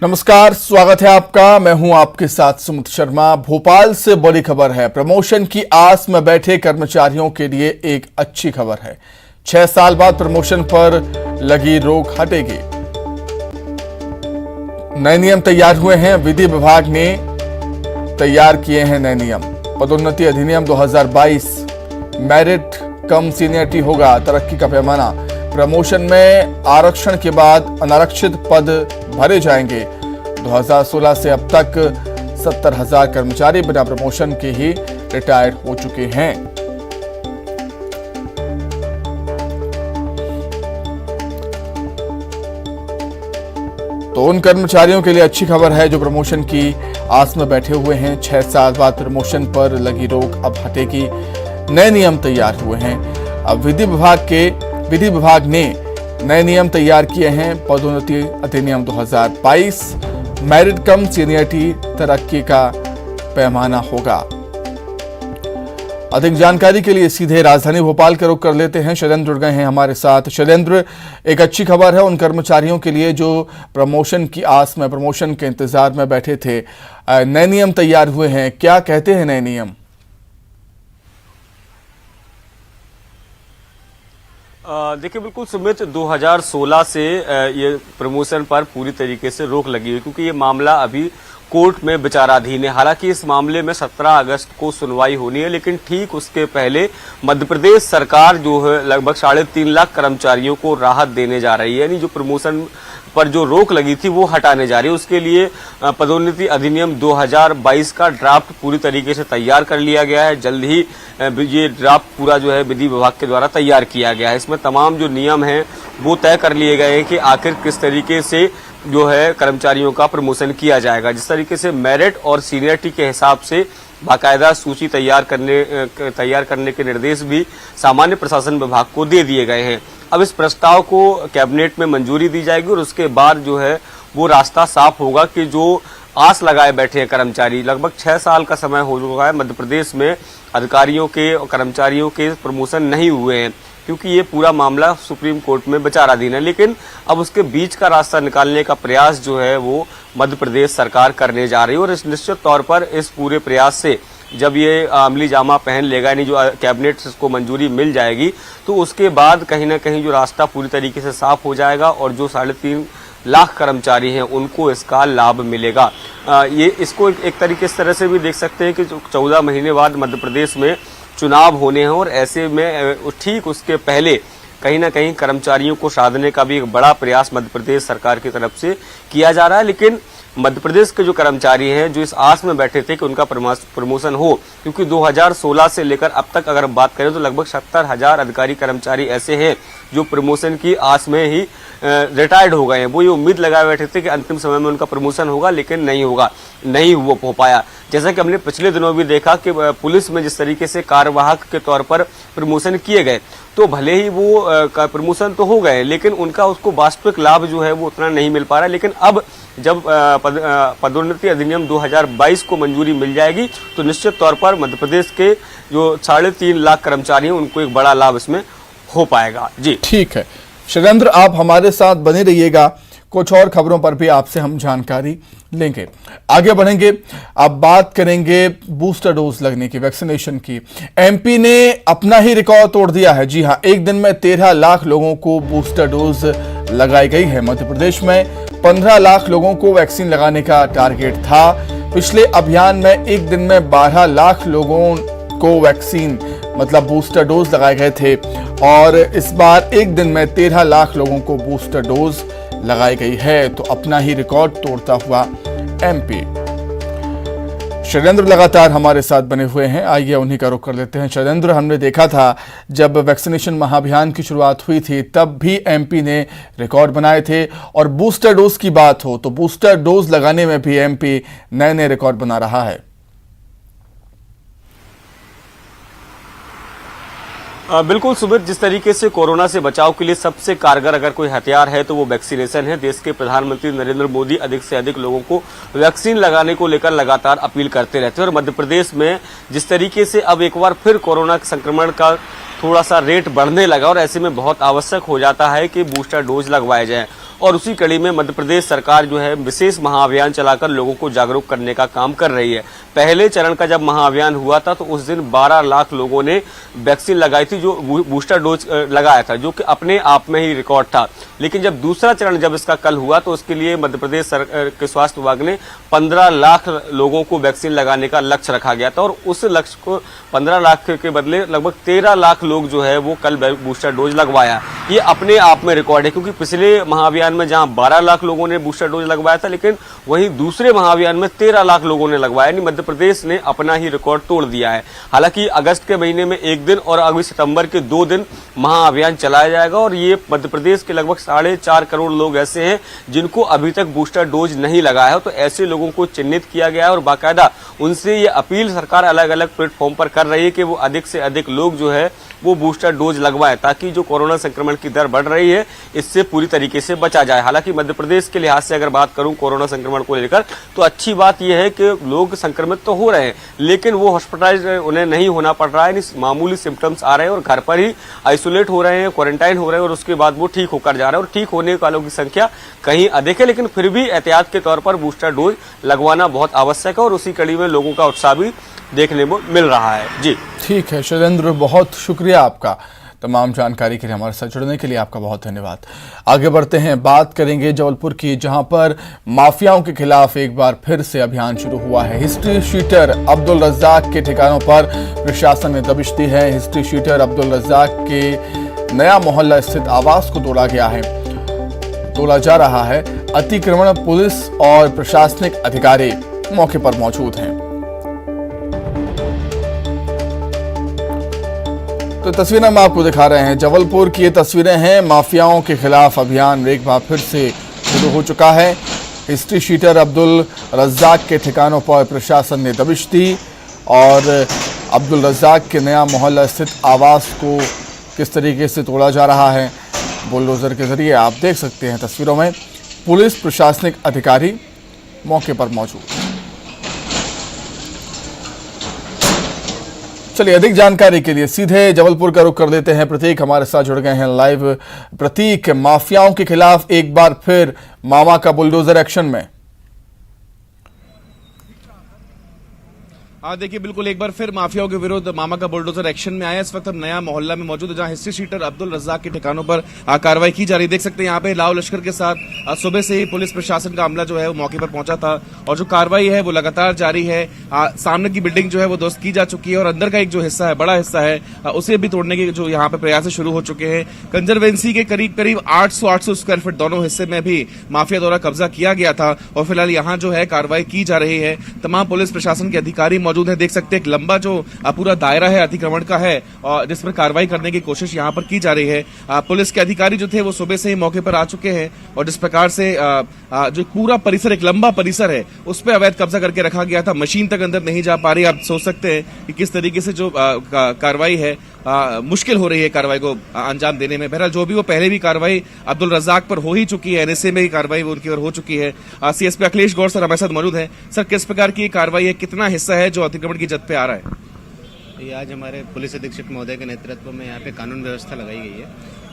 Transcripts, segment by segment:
नमस्कार, स्वागत है आपका। मैं हूं आपके साथ सुमित शर्मा। भोपाल से बड़ी खबर है। प्रमोशन की आस में बैठे कर्मचारियों के लिए एक अच्छी खबर है। 6 साल बाद प्रमोशन पर लगी रोक हटेगी। नए नियम तैयार हुए हैं। विधि विभाग ने तैयार किए हैं नए नियम। पदोन्नति अधिनियम 2022 मेरिट कम सीनियरिटी होगा तरक्की का पैमाना। प्रमोशन में आरक्षण के बाद अनारक्षित पद भरे जाएंगे। 2016 से अब तक 70,000 कर्मचारी बिना प्रमोशन के ही रिटायर्ड हो चुके हैं। तो उन कर्मचारियों के लिए अच्छी खबर है जो प्रमोशन की आस में बैठे हुए हैं। 6 साल बाद प्रमोशन पर लगी रोक अब हटेगी। नए नियम तैयार हुए हैं। अब विधि विभाग ने नए नियम तैयार किए हैं। पदोन्नति अधिनियम 2022 मेरिट कम सीनियरिटी तरक्की का पैमाना होगा। अधिक जानकारी के लिए सीधे राजधानी भोपाल का रुख कर लेते हैं। शैलेंद्र जुड़ गए हैं हमारे साथ। शैलेंद्र, एक अच्छी खबर है उन कर्मचारियों के लिए जो प्रमोशन की आस में, प्रमोशन के इंतजार में बैठे थे। नए नियम तैयार हुए हैं, क्या कहते हैं नए नियम? देखिए, बिल्कुल सुमित, 2016 से ये प्रमोशन पर पूरी तरीके से रोक लगी हुई, क्योंकि ये मामला अभी कोर्ट में विचाराधीन है। हालांकि इस मामले में 17 अगस्त को सुनवाई होनी है, लेकिन ठीक उसके पहले मध्य प्रदेश सरकार जो है लगभग 3.5 लाख कर्मचारियों को राहत देने जा रही है। यानी जो प्रमोशन पर जो रोक लगी थी वो हटाने जा रही है। उसके लिए पदोन्नति अधिनियम 2022 का ड्राफ्ट पूरी तरीके से तैयार कर लिया गया है। जल्द ही ये ड्राफ्ट पूरा जो है विधि विभाग के द्वारा तैयार किया गया है। इसमें तमाम जो नियम हैं वो तय कर लिए गए हैं कि आखिर किस तरीके से जो है कर्मचारियों का प्रमोशन किया जाएगा। जिस तरीके से मेरिट और सीनियरिटी के हिसाब से बाकायदा सूची तैयार करने के निर्देश भी सामान्य प्रशासन विभाग को दे दिए गए हैं। अब इस प्रस्ताव को कैबिनेट में मंजूरी दी जाएगी और उसके बाद जो है वो रास्ता साफ होगा कि जो आस लगाए बैठे हैं कर्मचारी, लगभग 6 साल का समय हो चुका है मध्य प्रदेश में अधिकारियों के और कर्मचारियों के प्रमोशन नहीं हुए हैं, क्योंकि ये पूरा मामला सुप्रीम कोर्ट में विचाराधीन है। लेकिन अब उसके बीच का रास्ता निकालने का प्रयास जो है वो मध्य प्रदेश सरकार करने जा रही है और इस निश्चित तौर पर इस पूरे प्रयास से जब ये अमली जामा पहन लेगा, यानी जो कैबिनेट को मंजूरी मिल जाएगी, तो उसके बाद कहीं ना कहीं जो रास्ता पूरी तरीके से साफ हो जाएगा और जो 3.5 लाख कर्मचारी हैं उनको इसका लाभ मिलेगा। ये इसको एक तरीके से तरह से भी देख सकते हैं कि 14 महीने बाद मध्य प्रदेश में चुनाव होने हैं और ऐसे में ठीक उसके पहले कहीं ना कहीं कर्मचारियों को साधने का भी एक बड़ा प्रयास मध्य प्रदेश सरकार की तरफ से किया जा रहा है। लेकिन मध्य प्रदेश के जो कर्मचारी हैं जो इस आस में बैठे थे कि उनका प्रमोशन हो, क्योंकि 2016 से लेकर अब तक अगर हम बात करें तो लगभग 70,000 अधिकारी कर्मचारी ऐसे हैं जो प्रमोशन की आस में ही रिटायर्ड हो गए हैं। वो ये उम्मीद लगाए बैठे थे कि अंतिम समय में उनका प्रमोशन होगा, लेकिन नहीं हो पाया। जैसा कि हमने पिछले दिनों भी देखा कि पुलिस में जिस तरीके से कार्यवाहक के तौर पर प्रमोशन किए गए, तो भले ही वो प्रमोशन तो हो गए लेकिन उनका उसको वास्तविक लाभ जो है वो उतना नहीं मिल पा रहा। लेकिन अब जब पदोन्नति अधिनियम 2022 को मंजूरी मिल जाएगी तो निश्चित तौर पर मध्य प्रदेश के जो 3.5 लाख कर्मचारी हैं उनको एक बड़ा लाभ इसमें हो पाएगा। जी ठीक है शैलेंद्र, आप हमारे साथ बने रहिएगा। कुछ और खबरों पर भी आपसे हम जानकारी लेंगे। आगे बढ़ेंगे, अब बात करेंगे बूस्टर डोज लगने की, वैक्सीनेशन की। एमपी ने अपना ही रिकॉर्ड तोड़ दिया है। जी हां, एक दिन में 13 लाख लोगों को बूस्टर डोज लगाई गई है। मध्य प्रदेश में 15 लाख लोगों को वैक्सीन लगाने का टारगेट था। पिछले अभियान में एक दिन में 12 लाख लोगों को वैक्सीन मतलब बूस्टर डोज लगाए गए थे और इस बार एक दिन में 13 लाख लोगों को बूस्टर डोज लगाई गई है। तो अपना ही रिकॉर्ड तोड़ता हुआ एमपी। शैलेंद्र लगातार हमारे साथ बने हुए हैं, आइए उन्हीं का रुख कर लेते हैं। शैलेंद्र, हमने देखा था जब वैक्सीनेशन महाअभियान की शुरुआत हुई थी तब भी एमपी ने रिकॉर्ड बनाए थे और बूस्टर डोज की बात हो तो बूस्टर डोज लगाने में भी एमपी नए नए रिकॉर्ड बना रहा है। बिल्कुल सुमित, जिस तरीके से कोरोना से बचाव के लिए सबसे कारगर अगर कोई हथियार है तो वो वैक्सीनेशन है। देश के प्रधानमंत्री नरेंद्र मोदी अधिक से अधिक लोगों को वैक्सीन लगाने को लेकर लगातार अपील करते रहते हैं और मध्य प्रदेश में जिस तरीके से अब एक बार फिर कोरोना संक्रमण का थोड़ा सा रेट बढ़ने लगा और ऐसे में बहुत आवश्यक हो जाता है कि बूस्टर डोज लगवाए जाएं और उसी कड़ी में मध्य प्रदेश सरकार जो है विशेष महाअभियान चलाकर लोगों को जागरूक करने का काम कर रही है। पहले चरण का जब महाअभियान हुआ था तो उस दिन 12 लाख लोगों ने वैक्सीन लगाई थी, जो बूस्टर डोज लगाया था, जो कि अपने आप में ही रिकॉर्ड था। लेकिन जब दूसरा चरण जब इसका कल हुआ तो उसके लिए मध्य प्रदेश के स्वास्थ्य विभाग ने 15 लाख लोगों को वैक्सीन लगाने का लक्ष्य रखा गया था, और उस लक्ष्य को 15 लाख के बदले लगभग 13 लाख लोग जो है वो कल बूस्टर डोज लगवाया। ये अपने आप में रिकॉर्ड है, क्योंकि पिछले महाअभियान में जहां 12 लाख लोगों ने बूस्टर डोज लगवाया था, लेकिन वहीं दूसरे महाअभियान में 13 लाख लोगों ने लगवाया। यानी मध्य प्रदेश ने अपना ही रिकॉर्ड तोड़ दिया है। हालांकि अगस्त के महीने में 1 दिन और अगले सितंबर के 2 दिन महाअभियान चलाया जाएगा, और ये मध्य प्रदेश के लगभग 4.5 करोड़ लोग ऐसे हैं जिनको अभी तक बूस्टर डोज नहीं लगाया है। तो ऐसे लोगों को चिन्हित किया गया है और बाकायदा उनसे ये अपील सरकार अलग अलग प्लेटफॉर्म पर कर रही है कि वो अधिक से अधिक लोग जो है वो बूस्टर डोज लगवाएं, ताकि जो कोरोना संक्रमण की दर बढ़ रही है इससे पूरी तरीके से बचा जाए। हालांकि मध्य प्रदेश के लिहाज से अगर बात करूं कोरोना संक्रमण को लेकर, तो अच्छी बात यह है कि लोग संक्रमित तो हो रहे हैं, लेकिन वो हॉस्पिटलाइज उन्हें नहीं होना पड़ रहा है। मामूली सिम्टम्स आ रहे हैं और घर पर ही आइसोलेट हो रहे हैं, क्वारंटाइन हो रहे हैं, और उसके बाद वो ठीक होकर जा रहे हैं, और ठीक होने वालों की संख्या कहीं अधिक है। लेकिन फिर भी एहतियात के तौर पर बूस्टर डोज लगवाना बहुत आवश्यक है, और उसी कड़ी में लोगों का उत्साह भी देखने को मिल रहा है। जी ठीक है शैलेंद्र, बहुत शुक्रिया आपका तमाम जानकारी के लिए, हमारे साथ जुड़ने के लिए आपका बहुत धन्यवाद। आगे बढ़ते हैं, बात करेंगे जबलपुर की, जहां पर माफियाओं के खिलाफ एक बार फिर से अभियान शुरू हुआ है। हिस्ट्री शीटर अब्दुल रज्जाक के ठिकानों पर प्रशासन ने दबिश दी है। हिस्ट्री शीटर अब्दुल रज्जाक के नया मोहल्ला स्थित आवास को तोड़ा जा रहा है। अतिक्रमण पुलिस और प्रशासनिक अधिकारी मौके पर मौजूद हैं। तो तस्वीरें हम आपको दिखा रहे हैं, जबलपुर की ये तस्वीरें हैं। माफियाओं के खिलाफ अभियान एक बार फिर से शुरू हो चुका है। हिस्ट्री शीटर अब्दुल रज्जाक के ठिकानों पर प्रशासन ने दबिश दी, और अब्दुल रज्जाक के नया मोहल्ला स्थित आवास को किस तरीके से तोड़ा जा रहा है बुलडोजर के जरिए, आप देख सकते हैं तस्वीरों में। पुलिस प्रशासनिक अधिकारी मौके पर मौजूद। चलिए अधिक जानकारी के लिए सीधे जबलपुर का रुख कर देते हैं। प्रतीक हमारे साथ जुड़ गए हैं लाइव। प्रतीक, माफियाओं के खिलाफ एक बार फिर मामा का बुलडोजर एक्शन में। देखिए बिल्कुल एक बार फिर माफियाओं के विरुद्ध मामा का बुलडोजर एक्शन में आया। इस वक्त हम नया मोहल्ला में मौजूद है, जहां हिस्ट्री शीटर अब्दुल रज्जाक के ठिकानों पर कार्रवाई की जा रही है। देख सकते हैं यहाँ पे लाव लश्कर के साथ सुबह से ही पुलिस प्रशासन का अमला जो है वो मौके पर पहुंचा था, और जो कार्रवाई है वो लगातार जारी है। सामने की बिल्डिंग जो है वो ध्वस्त की जा चुकी है, और अंदर का एक जो हिस्सा है, बड़ा हिस्सा है, उसे भी तोड़ने के जो यहाँ पे प्रयास शुरू हो चुके हैं। कंजरवेंसी के करीब 800 स्क्वायर फीट दोनों हिस्से में भी माफिया द्वारा कब्जा किया गया था, और फिलहाल यहाँ जो है कार्रवाई की जा रही है। तमाम पुलिस प्रशासन के अधिकारी मौजूद है। देख सकते हैं लंबा जो पूरा दायरा है अतिक्रमण का है, और जिस पर कार्रवाई करने की कोशिश यहां पर की जा रही है। पुलिस के अधिकारी जो थे वो सुबह से ही मौके पर आ चुके हैं, और जिस प्रकार से जो पूरा परिसर, एक लंबा परिसर है, उस पर अवैध कब्जा करके रखा गया था। मशीन तक अंदर नहीं जा पा रही। आप सोच सकते हैं कि किस तरीके से जो कार्रवाई है, मुश्किल हो रही है कार्रवाई को अंजाम देने में। बहरहाल जो भी वो पहले भी कार्रवाई अब्दुल रज्जाक पर हो ही चुकी है, एनएसए में ही कार्रवाई उनकी ओर हो चुकी है। सीएसपी अखिलेश गौर सर हमारे साथ मौजूद है। सर, किस प्रकार की कार्रवाई है, कितना हिस्सा है जो अतिक्रमण की जद पे आ रहा है? ये आज हमारे पुलिस अधीक्षक महोदय के नेतृत्व में यहाँ पे कानून व्यवस्था लगाई गई है,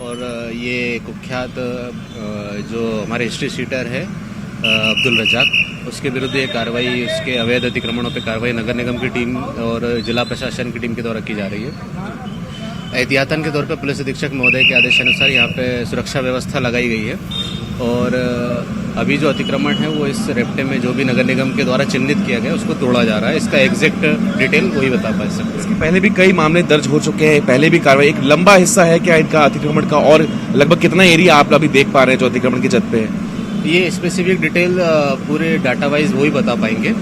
और ये कुख्यात जो हमारे हिस्ट्री शीटर है अब्दुल रज्जाक, उसके विरुद्ध ये कार्रवाई, उसके अवैध अतिक्रमणों पे कार्रवाई नगर निगम की टीम और जिला प्रशासन की टीम के द्वारा की जा रही है। एहतियातन के तौर पे पुलिस अधीक्षक महोदय के आदेशानुसार यहाँ पे सुरक्षा व्यवस्था लगाई गई है, और अभी जो अतिक्रमण है वो इस रेप्टे में जो भी नगर निगम के द्वारा चिन्हित किया गया उसको तोड़ा जा रहा है। इसका एग्जैक्ट डिटेल वही बता पा सकते हैं। इसके पहले भी कई मामले दर्ज हो चुके हैं, पहले भी कार्रवाई, एक लंबा हिस्सा है क्या इनका अतिक्रमण का, और लगभग कितना एरिया आप अभी देख पा रहे हैं जो अतिक्रमण की जद पे है? ये स्पेसिफिक डिटेल पूरे डाटा वाइज वही बता पाएंगे।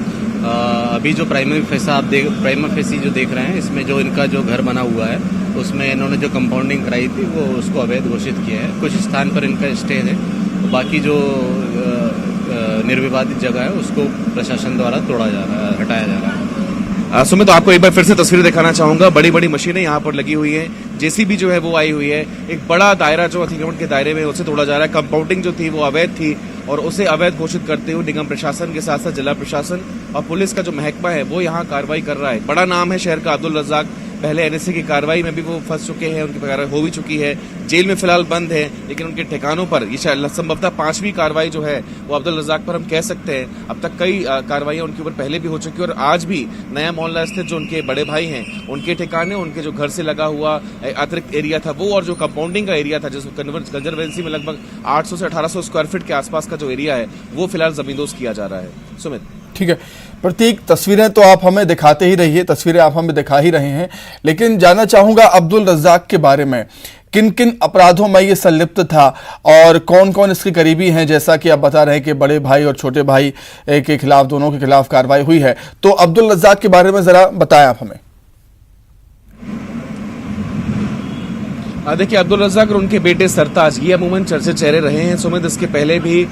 अभी जो प्राइमरी फेसी जो देख रहे हैं, इसमें जो इनका जो घर बना हुआ है उसमें इन्होंने जो कंपाउंडिंग कराई थी वो उसको अवैध घोषित किया है। कुछ स्थान पर इनका स्टे है, बाकी जो निर्विवादित जगह है उसको प्रशासन द्वारा तोड़ा जा रहा है, हटाया जा रहा है। सुमित, तो आपको एक बार फिर से तस्वीरें दिखाना चाहूंगा। बड़ी बड़ी मशीनें यहाँ पर लगी हुई हैं, जेसीबी जो है वो आई हुई है। एक बड़ा दायरा जो अतिक्रमण के दायरे में उसे तोड़ा जा रहा है। कंपाउंडिंग जो थी वो अवैध थी, और उसे अवैध घोषित करते हुए निगम प्रशासन के साथ साथ जिला प्रशासन और पुलिस का जो महकमा है वो यहाँ कार्रवाई कर रहा है। बड़ा नाम है शहर का अब्दुल रज्जाक, पहले एनएसए की कार्रवाई में भी वो फंस चुके हैं, उनकी कार्रवाई हो भी चुकी है, जेल में फिलहाल बंद है, लेकिन उनके ठिकानों पर ये शायद संभवतः 5वीं कार्रवाई जो है वो अब्दुल रज्जाक पर हम कह सकते हैं। अब तक कई कार्रवाइयां उनके ऊपर पहले भी हो चुकी है और आज भी नया मोहल्ला स्थित जो उनके बड़े भाई हैं उनके ठिकाने, उनके जो घर से लगा हुआ अतिरिक्त एरिया था वो, और जो कंपाउंडिंग का एरिया था जिसको कंजर्वेंसी में लगभग 800 से 1800 स्क्वायर फीट के आसपास का जो एरिया है वो फिलहाल जमींदोज किया जा रहा है। सुमित। ठीक है प्रतीक, तस्वीरें तो आप हमें दिखाते ही रहिए, तस्वीरें आप हमें दिखा ही रहे हैं, लेकिन जानना चाहूंगा अब्दुल रज्जाक के बारे में, किन किन अपराधों में ये संलिप्त था और कौन कौन इसके करीबी हैं। जैसा कि आप बता रहे हैं कि बड़े भाई और छोटे भाई के खिलाफ, दोनों के खिलाफ कार्रवाई हुई है, तो अब्दुल रज्जाक के बारे में जरा बताएं आप हमें। देखिए, अब्दुल रज्जाक और उनके बेटे सरताज ये अमूमन चर्चित चेहरे रहे हैं। सुमित, इसके पहले भी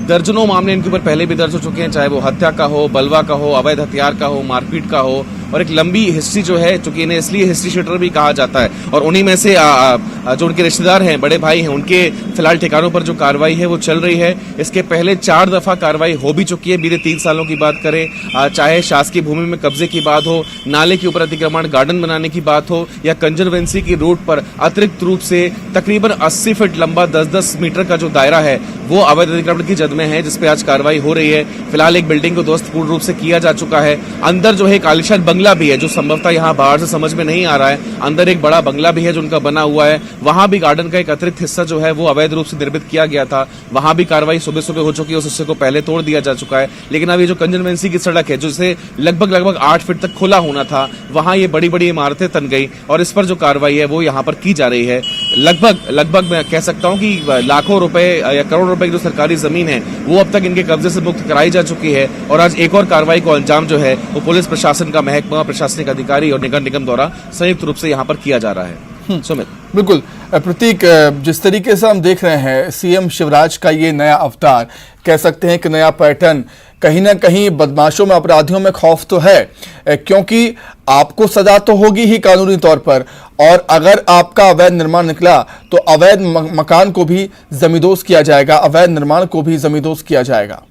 दर्जनों मामले इनके ऊपर पहले भी दर्ज हो चुके हैं, चाहे वो हत्या का हो, बलवा का हो, अवैध हथियार का हो, मारपीट का हो, और एक लंबी हिस्ट्री जो है, चूंकि इन्हें इसलिए हिस्ट्री शीटर भी कहा जाता है। और उन्हीं में से जो उनके रिश्तेदार हैं, बड़े भाई हैं, उनके फिलहाल ठिकानों पर जो कार्रवाई है वो चल रही है। इसके पहले 4 दफा कार्रवाई हो भी चुकी है। बीते 3 सालों की बात करें, चाहे शासकीय भूमि में कब्जे की बात हो, नाले के ऊपर अतिक्रमण, गार्डन बनाने की बात हो, या कंजर्वेंसी की रोड पर अतिरिक्त रूप से तकरीबन 80 फीट लंबा 10-10 मीटर का जो दायरा है वो अवैध अतिक्रमण की जद में है, जिसपे आज कार्रवाई हो रही है। फिलहाल एक बिल्डिंग को ध्वस्त पूर्ण रूप से किया जा चुका है। अंदर जो है एक आलिशान बंगला भी है, जो संभवतः यहाँ बाहर से समझ में नहीं आ रहा है। अंदर एक बड़ा बंगला भी है जो उनका बना हुआ है। वहां भी गार्डन का एक अतिरिक्त हिस्सा जो है वो अवैध रूप से निर्मित किया गया था। वहां भी कार्रवाई सुबह सुबह हो चुकी है, उस हिस्से को पहले तोड़ दिया जा चुका है। लेकिन अब ये जो कंजर्वेंसी की सड़क है, जिसे लगभग 8 फीट तक खुला होना था, वहां ये बड़ी बड़ी इमारतें तन गई और इस पर जो कार्रवाई है वो यहाँ पर की जा रही है। लगभग मैं कह सकता हूँ कि लाखों रुपए या करोड़ रुपए की जो सरकारी जमीन है वो अब तक इनके कब्जे से मुक्त कराई जा चुकी है। और आज एक और कार्रवाई को अंजाम जो है वो पुलिस प्रशासन का महकमा, प्रशासनिक अधिकारी और नगर निगम द्वारा संयुक्त रूप से यहाँ पर किया जा रहा है। सुमित। बिल्कुल प्रतीक, जिस तरीके से हम देख रहे हैं सीएम शिवराज का ये नया अवतार, कह सकते हैं कि नया पैटर्न, कहीं ना कहीं बदमाशों में, अपराधियों में खौफ तो है, क्योंकि आपको सजा तो होगी ही कानूनी तौर पर, और अगर आपका अवैध निर्माण निकला तो अवैध मकान को भी जमींदोज किया जाएगा, अवैध निर्माण को भी जमींदोज किया जाएगा।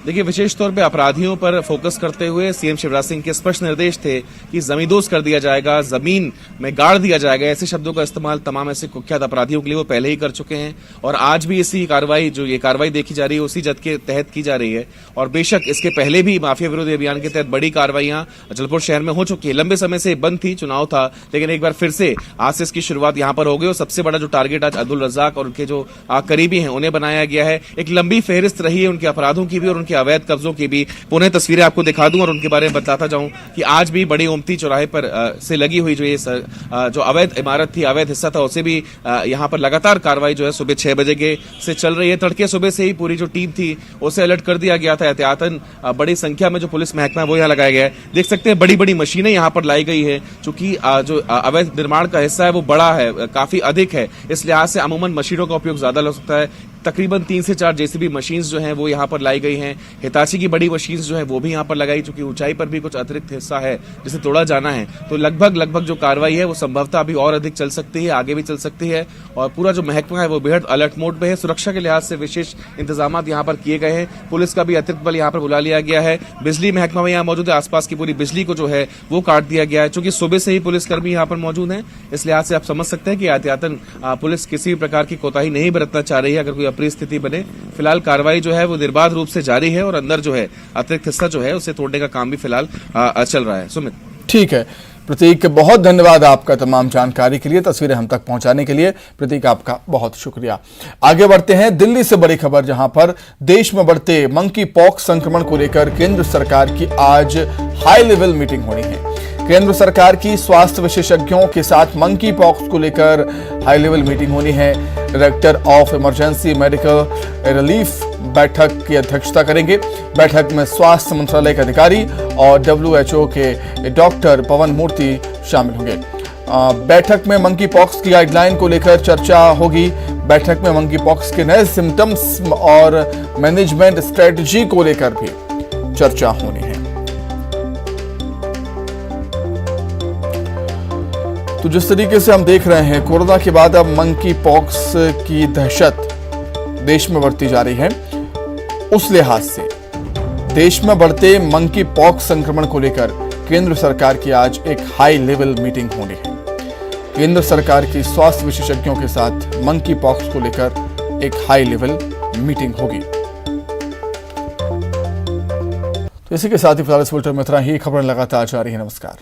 देखिए, विशेष तौर पे अपराधियों पर फोकस करते हुए सीएम शिवराज सिंह के स्पष्ट निर्देश थे कि जमींदोज कर दिया जाएगा, जमीन में गाड़ दिया जाएगा। ऐसे शब्दों का इस्तेमाल तमाम ऐसे कुख्यात अपराधियों के लिए वो पहले ही कर चुके हैं और आज भी इसी कार्रवाई, जो ये कार्रवाई देखी जा रही है, उसी जद के तहत की जा रही है। और बेशक इसके पहले भी माफिया विरोधी अभियान के तहत बड़ी कार्रवाइयां जलपुर शहर में हो चुकी है। लंबे समय से बंद थी, चुनाव था, लेकिन एक बार फिर से आज से इसकी शुरुआत यहां पर हो गई। और सबसे बड़ा जो टारगेट आज अब्दुल रज्जाक और उनके जो करीबी हैं उन्हें बनाया गया है। एक लंबी फहरिस्त रही है उनके अपराधों की भी और उनके अवैध कब्जों की भी। पुनः तस्वीरें आपको दिखा दूं और उनके बारे में बताता जाऊं कि आज भी बड़ी ओमती चौराहे पर से लगी हुई जो ये जो अवैध इमारत थी, अवैध हिस्सा था, उसे भी यहां पर लगातार कार्रवाई जो है सुबह 6 बजे से चल रही है। तड़के सुबह से ही पूरी जो टीम थी उसे अलर्ट कर दिया गया था। एहतियातन बड़ी संख्या में जो पुलिस महकमा है वो यहाँ लगाया गया है। देख सकते हैं बड़ी बड़ी मशीनें यहाँ पर लाई गई है, चूंकि जो अवैध निर्माण का हिस्सा है वो बड़ा है, काफी अधिक है, इस लिहाज से अमूमन मशीनों का उपयोग ज्यादा हो सकता है। तकरीबन 3 से 4 जेसीबी मशीन्स जो हैं वो यहाँ पर लाई गई हैं। हिताची की बड़ी मशीन्स जो है वो भी यहाँ पर लगाई, चूंकि ऊंचाई पर भी कुछ अतिरिक्त हिस्सा है जिसे तोड़ा जाना है। तो लगभग जो कार्रवाई है वो संभवतः अभी और अधिक चल सकती है, आगे भी चल सकती है। और पूरा जो महकमा है वो बेहद अलर्ट मोड पे है। सुरक्षा के लिहाज से विशेष इंतजाम यहाँ पर किए गए हैं। पुलिस का भी अतिरिक्त बल यहाँ पर बुला लिया गया है। बिजली महकमा में यहाँ मौजूद है, आसपास की पूरी बिजली को जो है वो काट दिया गया है। चूंकि सुबह से ही पुलिसकर्मी यहाँ पर मौजूद है, इस लिहाज से आप समझ सकते हैं कि एहतियातन पुलिस किसी भी प्रकार की कोताही नहीं बरतना चाह रही है अगर कोई अप्रिय स्थिति बने। फिलहाल कार्रवाई जो है वो निर्बाध रूप से जारी है और अंदर जो है अतिरिक्त हिस्सा जो है उसे तोड़ने का काम भी फिलहाल चल रहा है। सुमित। ठीक है प्रतीक, बहुत धन्यवाद आपका तमाम जानकारी के लिए, तस्वीरें हम तक पहुंचाने के लिए। प्रतीक, आपका बहुत शुक्रिया। आगे बढ़ते हैं दिल्ली से बड़ी खबर, जहां पर देश में बढ़ते मंकी पॉक्स संक्रमण को लेकर केंद्र सरकार की आज हाई लेवल मीटिंग होनी है। केंद्र सरकार की स्वास्थ्य विशेषज्ञों के साथ मंकी पॉक्स को लेकर हाई लेवल मीटिंग होनी है। Director of emergency medical relief बैठक की अध्यक्षता करेंगे। बैठक में स्वास्थ्य मंत्रालय के अधिकारी और WHO के डॉक्टर पवन मूर्ति शामिल होंगे। बैठक में मंकी पॉक्स की गाइडलाइन को लेकर चर्चा होगी। बैठक में मंकी पॉक्स के नए सिम्टम्स और मैनेजमेंट स्ट्रेटजी को लेकर भी चर्चा होनी है। तो जिस तरीके से हम देख रहे हैं, कोरोना के बाद अब मंकी पॉक्स की दहशत देश में बढ़ती जा रही है, उस लिहाज से देश में बढ़ते मंकी पॉक्स संक्रमण को लेकर केंद्र सरकार की आज एक हाई लेवल मीटिंग होनी है। केंद्र सरकार की स्वास्थ्य विशेषज्ञों के साथ मंकी पॉक्स को लेकर एक हाई लेवल मीटिंग होगी। तो इसी के साथ ही फिलहाल इस बुलेटिन में इतना ही। खबर लगातार जारी है। नमस्कार।